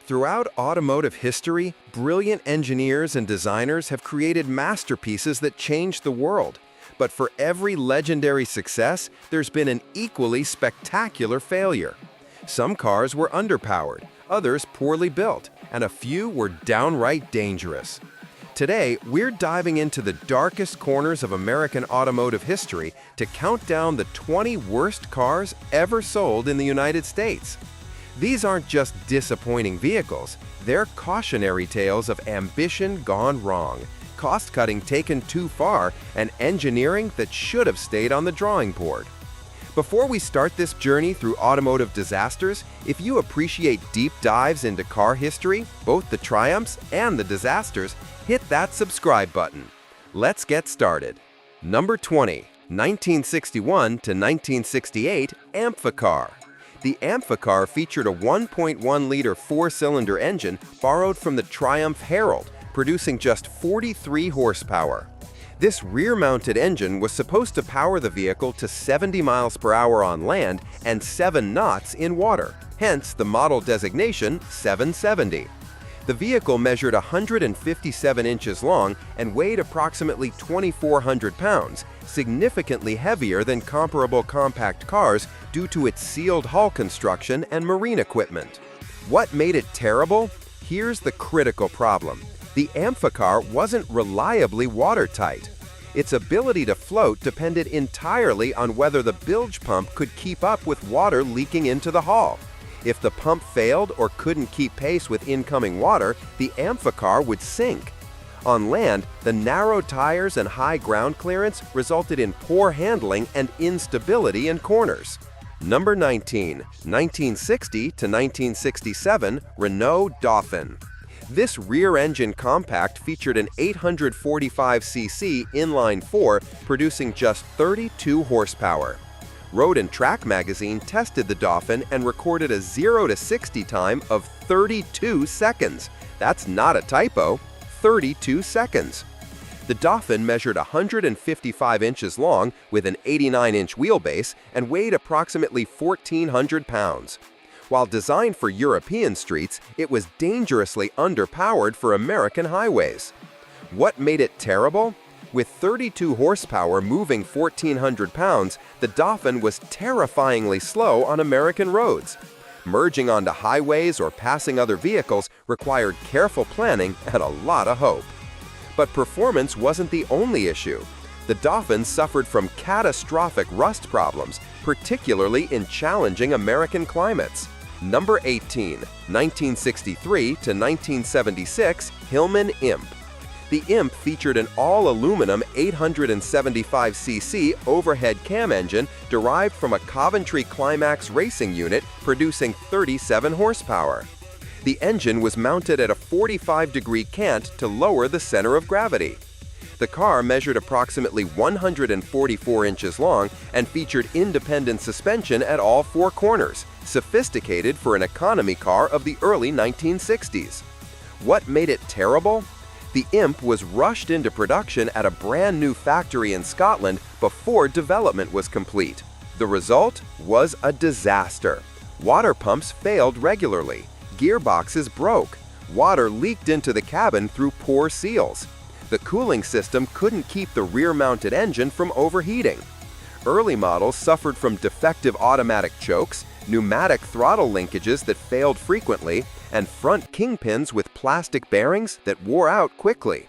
Throughout automotive history, brilliant engineers and designers have created masterpieces that changed the world. But for every legendary success, there's been an equally spectacular failure. Some cars were underpowered, others poorly built, and a few were downright dangerous. Today, we're diving into the darkest corners of American automotive history to count down the 20 worst cars ever sold in the United States. These aren't just disappointing vehicles, they're cautionary tales of ambition gone wrong, cost-cutting taken too far, and engineering that should have stayed on the drawing board. Before we start this journey through automotive disasters, if you appreciate deep dives into car history, both the triumphs and the disasters, hit that subscribe button. Let's get started. Number 20, 1961 to 1968 Amphicar. The Amphicar featured a 1.1-liter four-cylinder engine borrowed from the Triumph Herald, producing just 43 horsepower. This rear-mounted engine was supposed to power the vehicle to 70 miles per hour on land and 7 knots in water, hence the model designation 770. The vehicle measured 157 inches long and weighed approximately 2,400 pounds, significantly heavier than comparable compact cars due to its sealed hull construction and marine equipment. What made it terrible? Here's the critical problem. The Amphicar wasn't reliably watertight. Its ability to float depended entirely on whether the bilge pump could keep up with water leaking into the hull. If the pump failed or couldn't keep pace with incoming water, the Amphicar would sink. On land, the narrow tires and high ground clearance resulted in poor handling and instability in corners. Number 19, 1960 to 1967 Renault Dauphine. This rear-engine compact featured an 845cc inline-4 producing just 32 horsepower. Road and Track magazine tested the Dauphine and recorded a 0 to 60 time of 32 seconds. That's not a typo, 32 seconds. The Dauphine measured 155 inches long with an 89-inch wheelbase and weighed approximately 1,400 pounds. While designed for European streets, it was dangerously underpowered for American highways. What made it terrible? With 32 horsepower moving 1,400 pounds, the Dauphine was terrifyingly slow on American roads. Merging onto highways or passing other vehicles required careful planning and a lot of hope. But performance wasn't the only issue. The Dauphine suffered from catastrophic rust problems, particularly in challenging American climates. Number 18, 1963 to 1976 Hillman Imp. The Imp featured an all-aluminum 875cc overhead cam engine derived from a Coventry Climax racing unit producing 37 horsepower. The engine was mounted at a 45-degree cant to lower the center of gravity. The car measured approximately 144 inches long and featured independent suspension at all 4 corners, sophisticated for an economy car of the early 1960s. What made it terrible? The Imp was rushed into production at a brand new factory in Scotland before development was complete. The result was a disaster. Water pumps failed regularly, gearboxes broke, water leaked into the cabin through poor seals. The cooling system couldn't keep the rear-mounted engine from overheating. Early models suffered from defective automatic chokes, pneumatic throttle linkages that failed frequently, and front kingpins with plastic bearings that wore out quickly.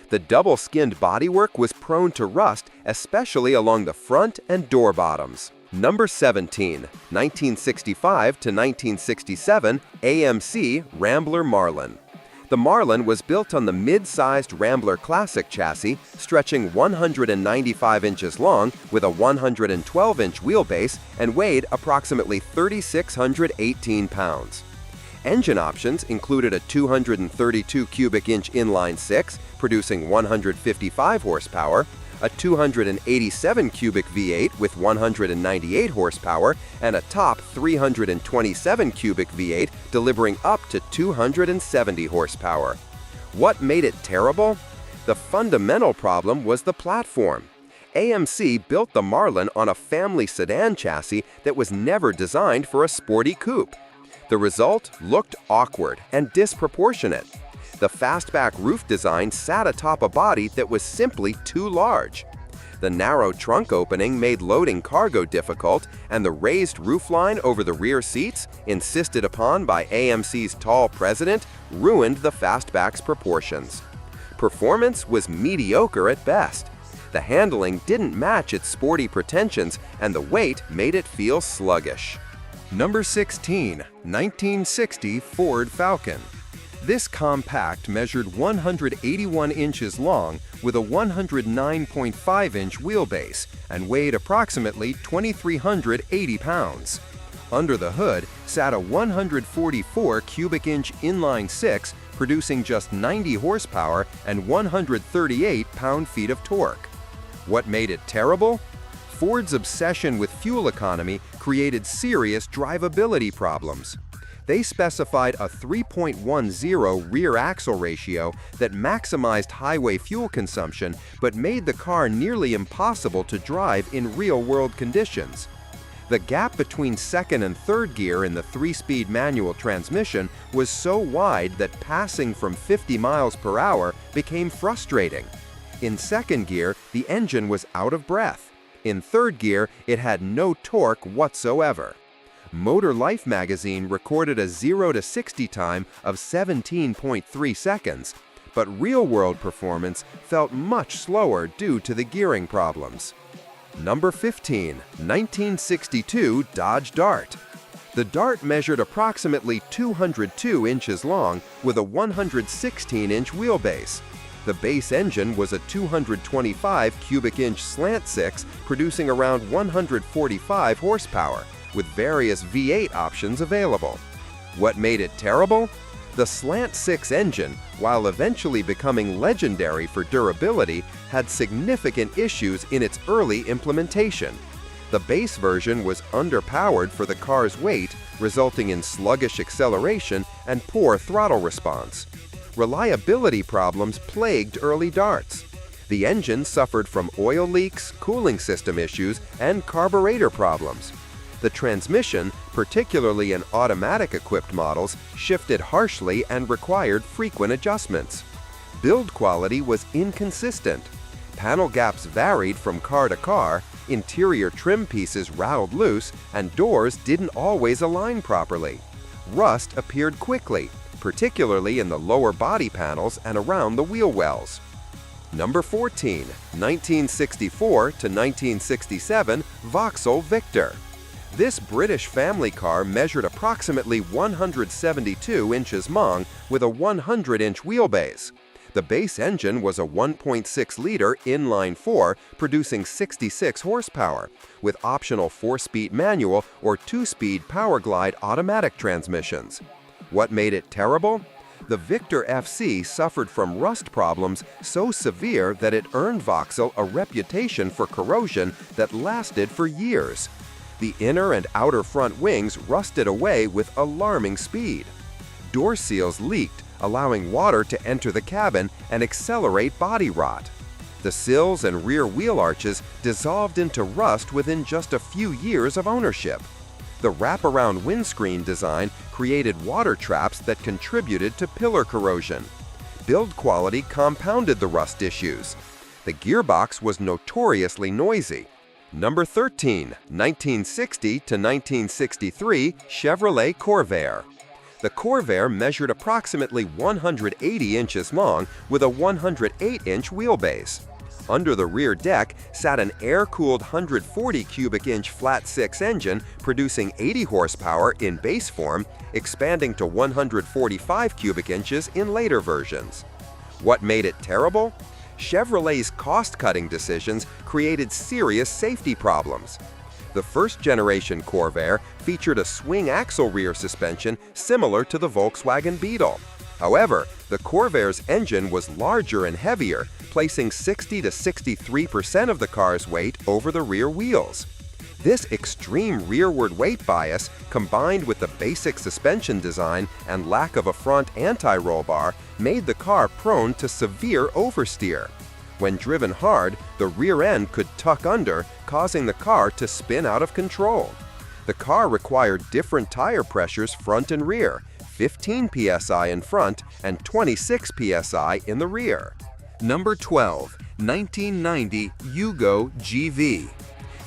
The double-skinned bodywork was prone to rust, especially along the front and door bottoms. Number 17, 1965 to 1967 AMC Rambler Marlin. The Marlin was built on the mid-sized Rambler Classic chassis, stretching 195 inches long with a 112-inch wheelbase and weighed approximately 3,618 pounds. Engine options included a 232 cubic inch inline-6, producing 155 horsepower, a 287 cubic V8 with 198 horsepower, and a top 327 cubic V8 delivering up to 270 horsepower. What made it terrible? The fundamental problem was the platform. AMC built the Marlin on a family sedan chassis that was never designed for a sporty coupe. The result looked awkward and disproportionate. The fastback roof design sat atop a body that was simply too large. The narrow trunk opening made loading cargo difficult, and the raised roofline over the rear seats, insisted upon by AMC's tall president, ruined the fastback's proportions. Performance was mediocre at best. The handling didn't match its sporty pretensions, and the weight made it feel sluggish. Number 16. 1960 Ford Falcon. This compact measured 181 inches long with a 109.5-inch wheelbase and weighed approximately 2,380 pounds. Under the hood sat a 144 cubic inch inline-six producing just 90 horsepower and 138 pound-feet of torque. What made it terrible? Ford's obsession with fuel economy created serious drivability problems. They specified a 3.10 rear axle ratio that maximized highway fuel consumption but made the car nearly impossible to drive in real-world conditions. The gap between second and third gear in the 3-speed manual transmission was so wide that passing from 50 miles per hour became frustrating. In second gear, the engine was out of breath. In third gear, it had no torque whatsoever. Motor Life magazine recorded a 0 to 60 time of 17.3 seconds, but real-world performance felt much slower due to the gearing problems. Number 15. 1962 Dodge Dart. The Dart measured approximately 202 inches long with a 116-inch wheelbase. The base engine was a 225 cubic inch slant six producing around 145 horsepower, with various V8 options available. What made it terrible? The slant six engine, while eventually becoming legendary for durability, had significant issues in its early implementation. The base version was underpowered for the car's weight, resulting in sluggish acceleration and poor throttle response. Reliability problems plagued early Darts. The engine suffered from oil leaks, cooling system issues, and carburetor problems. The transmission, particularly in automatic-equipped models, shifted harshly and required frequent adjustments. Build quality was inconsistent. Panel gaps varied from car to car, interior trim pieces rattled loose, and doors didn't always align properly. Rust appeared quickly, particularly in the lower body panels and around the wheel wells. Number 14. 1964 to 1967 Vauxhall Victor. This British family car measured approximately 172 inches long with a 100-inch wheelbase. The base engine was a 1.6-liter inline-4 producing 66 horsepower, with optional 4-speed manual or 2-speed Power Glide automatic transmissions. What made it terrible? The Victor FC suffered from rust problems so severe that it earned Vauxhall a reputation for corrosion that lasted for years. The inner and outer front wings rusted away with alarming speed. Door seals leaked, allowing water to enter the cabin and accelerate body rot. The sills and rear wheel arches dissolved into rust within just a few years of ownership. The wraparound windscreen design created water traps that contributed to pillar corrosion. Build quality compounded the rust issues. The gearbox was notoriously noisy. Number 13. 1960 to 1963 Chevrolet Corvair. The Corvair measured approximately 180 inches long with a 108-inch wheelbase. Under the rear deck sat an air-cooled 140 cubic inch flat-six engine producing 80 horsepower in base form, expanding to 145 cubic inches in later versions. What made it terrible? Chevrolet's cost-cutting decisions created serious safety problems. The first-generation Corvair featured a swing axle rear suspension similar to the Volkswagen Beetle. However, the Corvair's engine was larger and heavier, placing 60 to 63% of the car's weight over the rear wheels. This extreme rearward weight bias, combined with the basic suspension design and lack of a front anti-roll bar, made the car prone to severe oversteer. When driven hard, the rear end could tuck under, causing the car to spin out of control. The car required different tire pressures front and rear, 15 psi in front and 26 psi in the rear. Number 12. 1990 Yugo GV.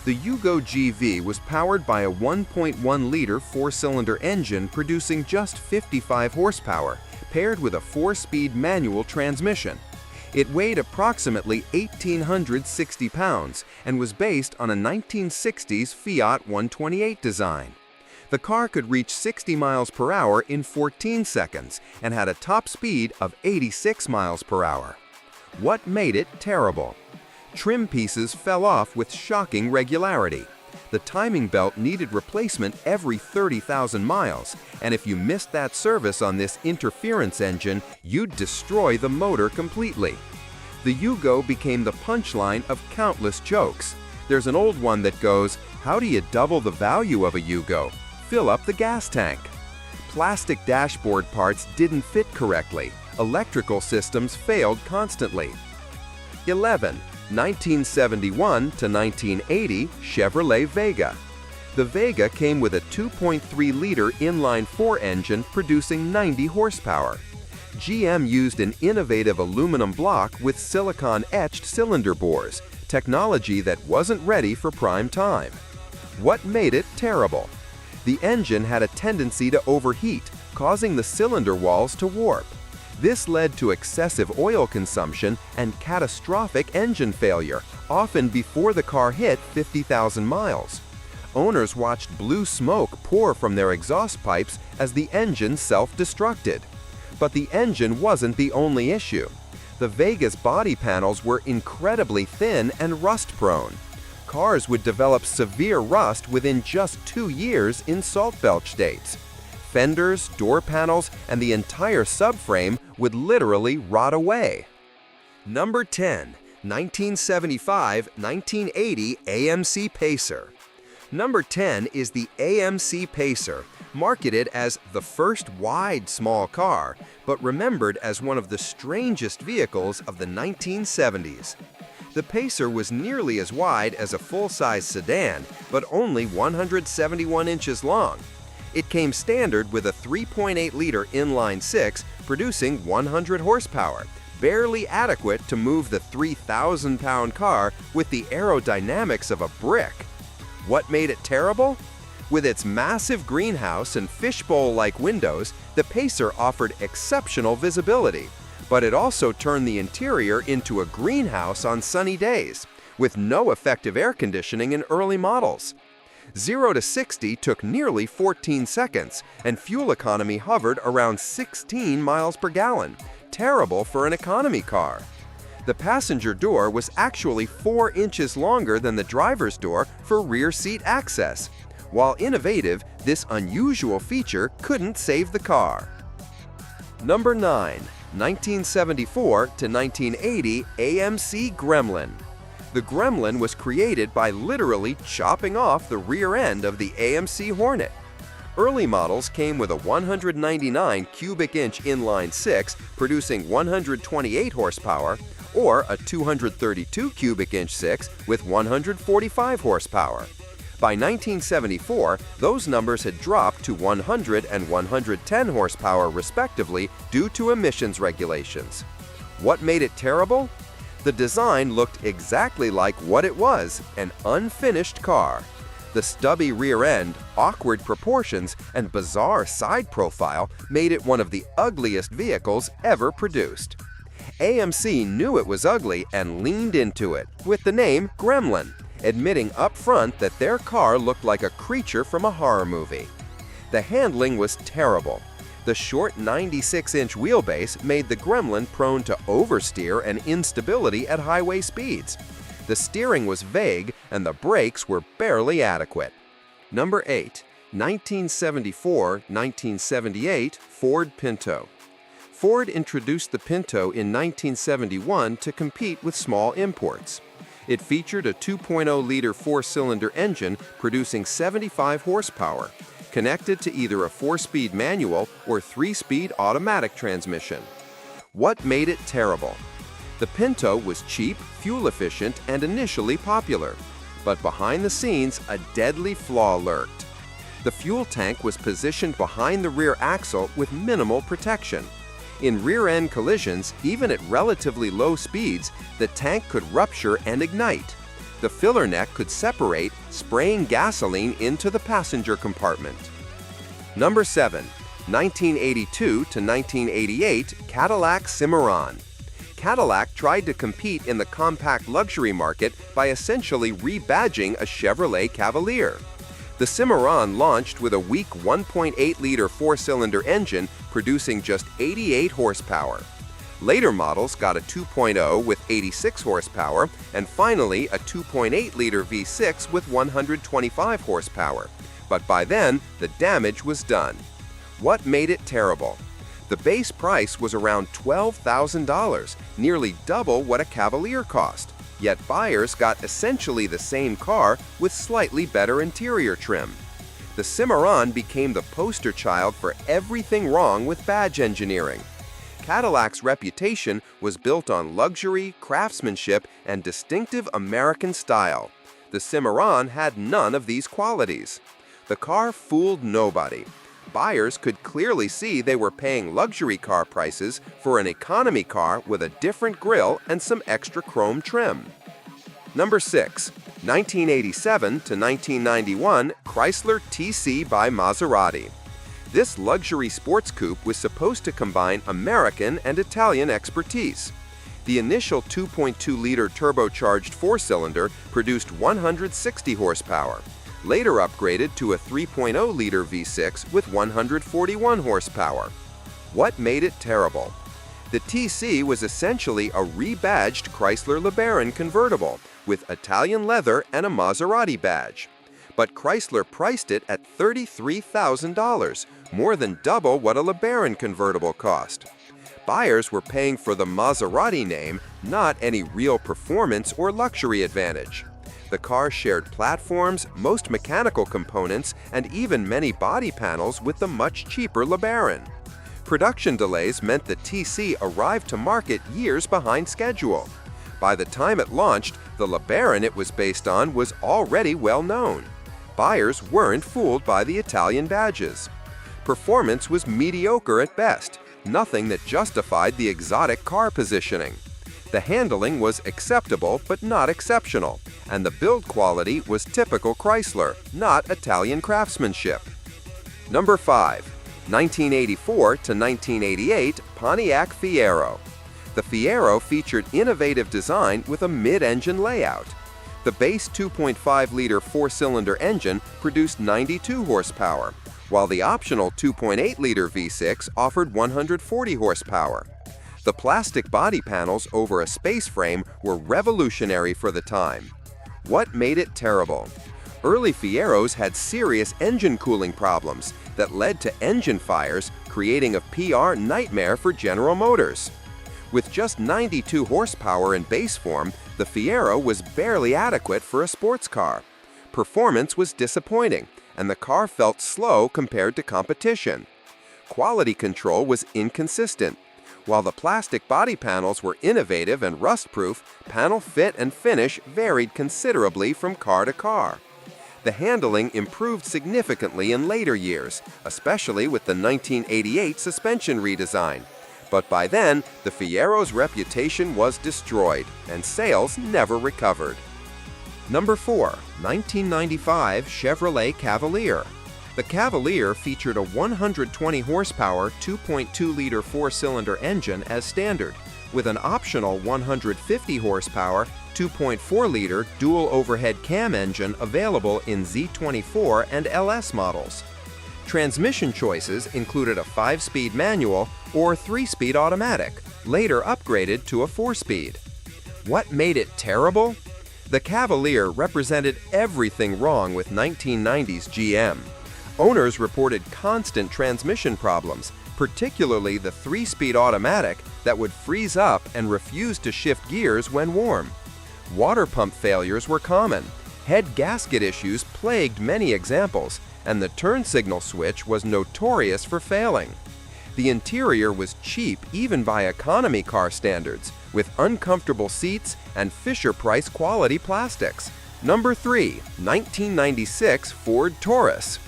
The Yugo GV was powered by a 1.1-liter four-cylinder engine producing just 55 horsepower, paired with a 4-speed manual transmission. It weighed approximately 1,860 pounds and was based on a 1960s Fiat 128 design. The car could reach 60 miles per hour in 14 seconds and had a top speed of 86 miles per hour. What made it terrible? Trim pieces fell off with shocking regularity. The timing belt needed replacement every 30,000 miles, and if you missed that service on this interference engine, you'd destroy the motor completely. The Yugo became the punchline of countless jokes. There's an old one that goes, "How do you double the value of a Yugo? Fill up the gas tank." Plastic dashboard parts didn't fit correctly. Electrical systems failed constantly. 11. 1971 to 1980 Chevrolet Vega. The Vega came with a 2.3-liter inline-4 engine producing 90 horsepower. GM used an innovative aluminum block with silicon-etched cylinder bores, technology that wasn't ready for prime time. What made it terrible? The engine had a tendency to overheat, causing the cylinder walls to warp. This led to excessive oil consumption and catastrophic engine failure, often before the car hit 50,000 miles. Owners watched blue smoke pour from their exhaust pipes as the engine self-destructed. But the engine wasn't the only issue. The Vega's body panels were incredibly thin and rust-prone. Cars would develop severe rust within just 2 years in salt belch dates. Fenders, door panels, and the entire subframe would literally rot away. Number 10. 1975-1980 AMC Pacer. Number 10 is the AMC Pacer, marketed as the first wide small car, but remembered as one of the strangest vehicles of the 1970s. The Pacer was nearly as wide as a full-size sedan, but only 171 inches long. It came standard with a 3.8-liter inline-6 producing 100 horsepower, barely adequate to move the 3,000-pound car with the aerodynamics of a brick. What made it terrible? With its massive greenhouse and fishbowl-like windows, the Pacer offered exceptional visibility, but it also turned the interior into a greenhouse on sunny days, with no effective air conditioning in early models. 0 to 60 took nearly 14 seconds, and fuel economy hovered around 16 miles per gallon, terrible for an economy car. The passenger door was actually 4 inches longer than the driver's door for rear seat access. While innovative, this unusual feature couldn't save the car. Number 9. 1974 to 1980 AMC Gremlin. The Gremlin was created by literally chopping off the rear end of the AMC Hornet. Early models came with a 199 cubic inch inline-6 producing 128 horsepower, or a 232 cubic inch 6 with 145 horsepower. By 1974, those numbers had dropped to 100 and 110 horsepower respectively due to emissions regulations. What made it terrible? The design looked exactly like what it was, an unfinished car. The stubby rear end, awkward proportions, and bizarre side profile made it one of the ugliest vehicles ever produced. AMC knew it was ugly and leaned into it, with the name Gremlin, admitting up front that their car looked like a creature from a horror movie. The handling was terrible. The short 96-inch wheelbase made the Gremlin prone to oversteer and instability at highway speeds. The steering was vague and the brakes were barely adequate. Number 8. 1974-1978 Ford Pinto. Ford introduced the Pinto in 1971 to compete with small imports. It featured a 2.0-liter four-cylinder engine producing 75 horsepower, connected to either a 4-speed manual or 3-speed automatic transmission. What made it terrible? The Pinto was cheap, fuel-efficient, and initially popular. But behind the scenes, a deadly flaw lurked. The fuel tank was positioned behind the rear axle with minimal protection. In rear-end collisions, even at relatively low speeds, the tank could rupture and ignite. The filler neck could separate, spraying gasoline into the passenger compartment. Number 7. 1982 to 1988 Cadillac Cimarron. Cadillac tried to compete in the compact luxury market by essentially rebadging a Chevrolet Cavalier. The Cimarron launched with a weak 1.8-liter four-cylinder engine producing just 88 horsepower. Later models got a 2.0 with 86 horsepower, and finally a 2.8-liter V6 with 125 horsepower. But by then, the damage was done. What made it terrible? The base price was around $12,000, nearly double what a Cavalier cost. Yet buyers got essentially the same car with slightly better interior trim. The Cimarron became the poster child for everything wrong with badge engineering. Cadillac's reputation was built on luxury, craftsmanship, and distinctive American style. The Cimarron had none of these qualities. The car fooled nobody. Buyers could clearly see they were paying luxury car prices for an economy car with a different grille and some extra chrome trim. Number 6. 1987 to 1991 Chrysler TC by Maserati. This luxury sports coupe was supposed to combine American and Italian expertise. The initial 2.2-liter turbocharged four-cylinder produced 160 horsepower. Later upgraded to a 3.0-liter V6 with 141 horsepower. What made it terrible? The TC was essentially a rebadged Chrysler LeBaron convertible with Italian leather and a Maserati badge. But Chrysler priced it at $33,000, more than double what a LeBaron convertible cost. Buyers were paying for the Maserati name, not any real performance or luxury advantage. The car shared platforms, most mechanical components, and even many body panels with the much cheaper LeBaron. Production delays meant the TC arrived to market years behind schedule. By the time it launched, the LeBaron it was based on was already well known. Buyers weren't fooled by the Italian badges. Performance was mediocre at best, nothing that justified the exotic car positioning. The handling was acceptable but not exceptional, and the build quality was typical Chrysler, not Italian craftsmanship. Number 5. 1984 to 1988 Pontiac Fiero. The Fiero featured innovative design with a mid-engine layout. The base 2.5-liter four-cylinder engine produced 92 horsepower, while the optional 2.8-liter V6 offered 140 horsepower. The plastic body panels over a space frame were revolutionary for the time. What made it terrible? Early Fieros had serious engine cooling problems that led to engine fires, creating a PR nightmare for General Motors. With just 92 horsepower in base form, the Fiero was barely adequate for a sports car. Performance was disappointing, and the car felt slow compared to competition. Quality control was inconsistent. While the plastic body panels were innovative and rust-proof, panel fit and finish varied considerably from car to car. The handling improved significantly in later years, especially with the 1988 suspension redesign. But by then, the Fiero's reputation was destroyed, and sales never recovered. Number 4. 1995 Chevrolet Cavalier. The Cavalier featured a 120 horsepower 2.2-liter four-cylinder engine as standard, with an optional 150 horsepower 2.4-liter dual overhead cam engine available in Z24 and LS models. Transmission choices included a 5-speed manual or 3-speed automatic, later upgraded to a 4-speed. What made it terrible? The Cavalier represented everything wrong with 1990s GM. Owners reported constant transmission problems, particularly the 3-speed automatic that would freeze up and refuse to shift gears when warm. Water pump failures were common. Head gasket issues plagued many examples, and the turn signal switch was notorious for failing. The interior was cheap even by economy car standards, with uncomfortable seats and Fisher-Price quality plastics. Number 3. 1996 Ford Taurus.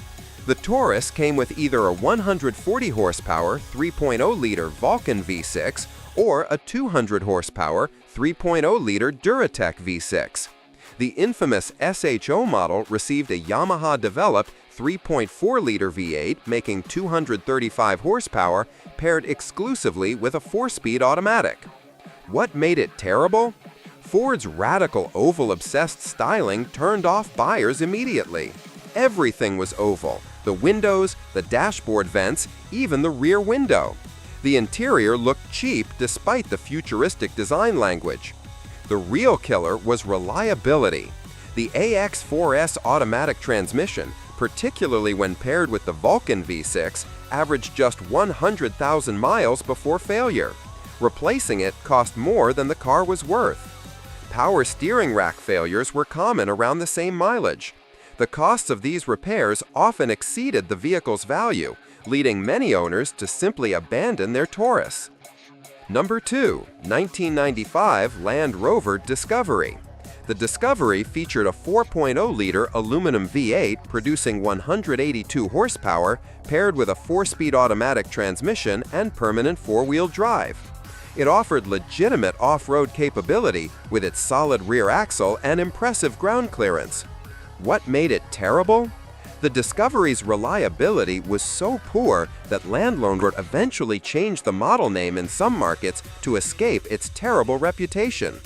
The Taurus came with either a 140 horsepower 3.0-liter Vulcan V6 or a 200 horsepower 3.0-liter Duratec V6. The infamous SHO model received a Yamaha-developed 3.4-liter V8 making 235 horsepower paired exclusively with a 4-speed automatic. What made it terrible? Ford's radical oval-obsessed styling turned off buyers immediately. Everything was oval: the windows, the dashboard vents, even the rear window. The interior looked cheap despite the futuristic design language. The real killer was reliability. The AX4S automatic transmission, particularly when paired with the Vulcan V6, averaged just 100,000 miles before failure. Replacing it cost more than the car was worth. Power steering rack failures were common around the same mileage. The costs of these repairs often exceeded the vehicle's value, leading many owners to simply abandon their Taurus. Number 2. 1995 Land Rover Discovery. The Discovery featured a 4.0-liter aluminum V8 producing 182 horsepower paired with a 4-speed automatic transmission and permanent 4-wheel drive. It offered legitimate off-road capability with its solid rear axle and impressive ground clearance. What made it terrible? The Discovery's reliability was so poor that Land Rover eventually changed the model name in some markets to escape its terrible reputation.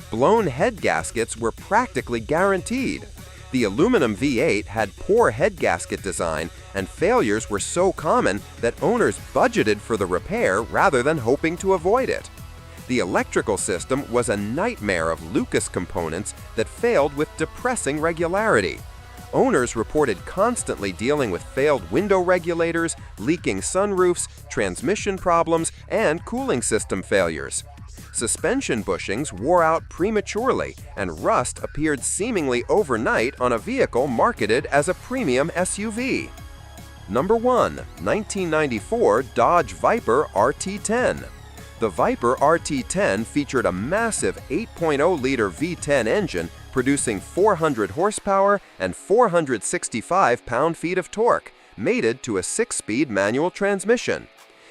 Blown head gaskets were practically guaranteed. The aluminum V8 had poor head gasket design, and failures were so common that owners budgeted for the repair rather than hoping to avoid it. The electrical system was a nightmare of Lucas components that failed with depressing regularity. Owners reported constantly dealing with failed window regulators, leaking sunroofs, transmission problems, and cooling system failures. Suspension bushings wore out prematurely, and rust appeared seemingly overnight on a vehicle marketed as a premium SUV. Number 1. 1994 Dodge Viper RT10. The Viper RT10 featured a massive 8.0-liter V10 engine producing 400 horsepower and 465 pound-feet of torque, mated to a 6-speed manual transmission.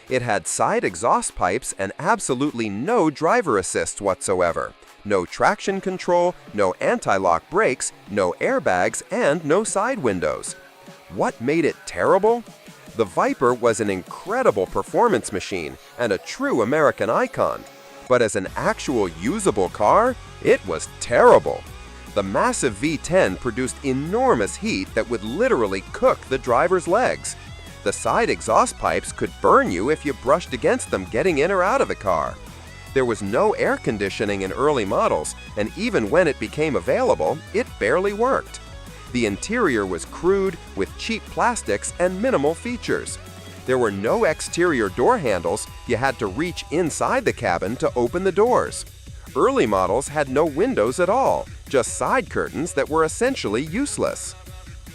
It had side exhaust pipes and absolutely no driver assist whatsoever, no traction control, no anti-lock brakes, no airbags, and no side windows. What made it terrible? The Viper was an incredible performance machine and a true American icon, but as an actual usable car, it was terrible. The massive V10 produced enormous heat that would literally cook the driver's legs. The side exhaust pipes could burn you if you brushed against them getting in or out of the car. There was no air conditioning in early models, and even when it became available, it barely worked. The interior was crude, with cheap plastics and minimal features. There were no exterior door handles. You had to reach inside the cabin to open the doors. Early models had no windows at all, just side curtains that were essentially useless.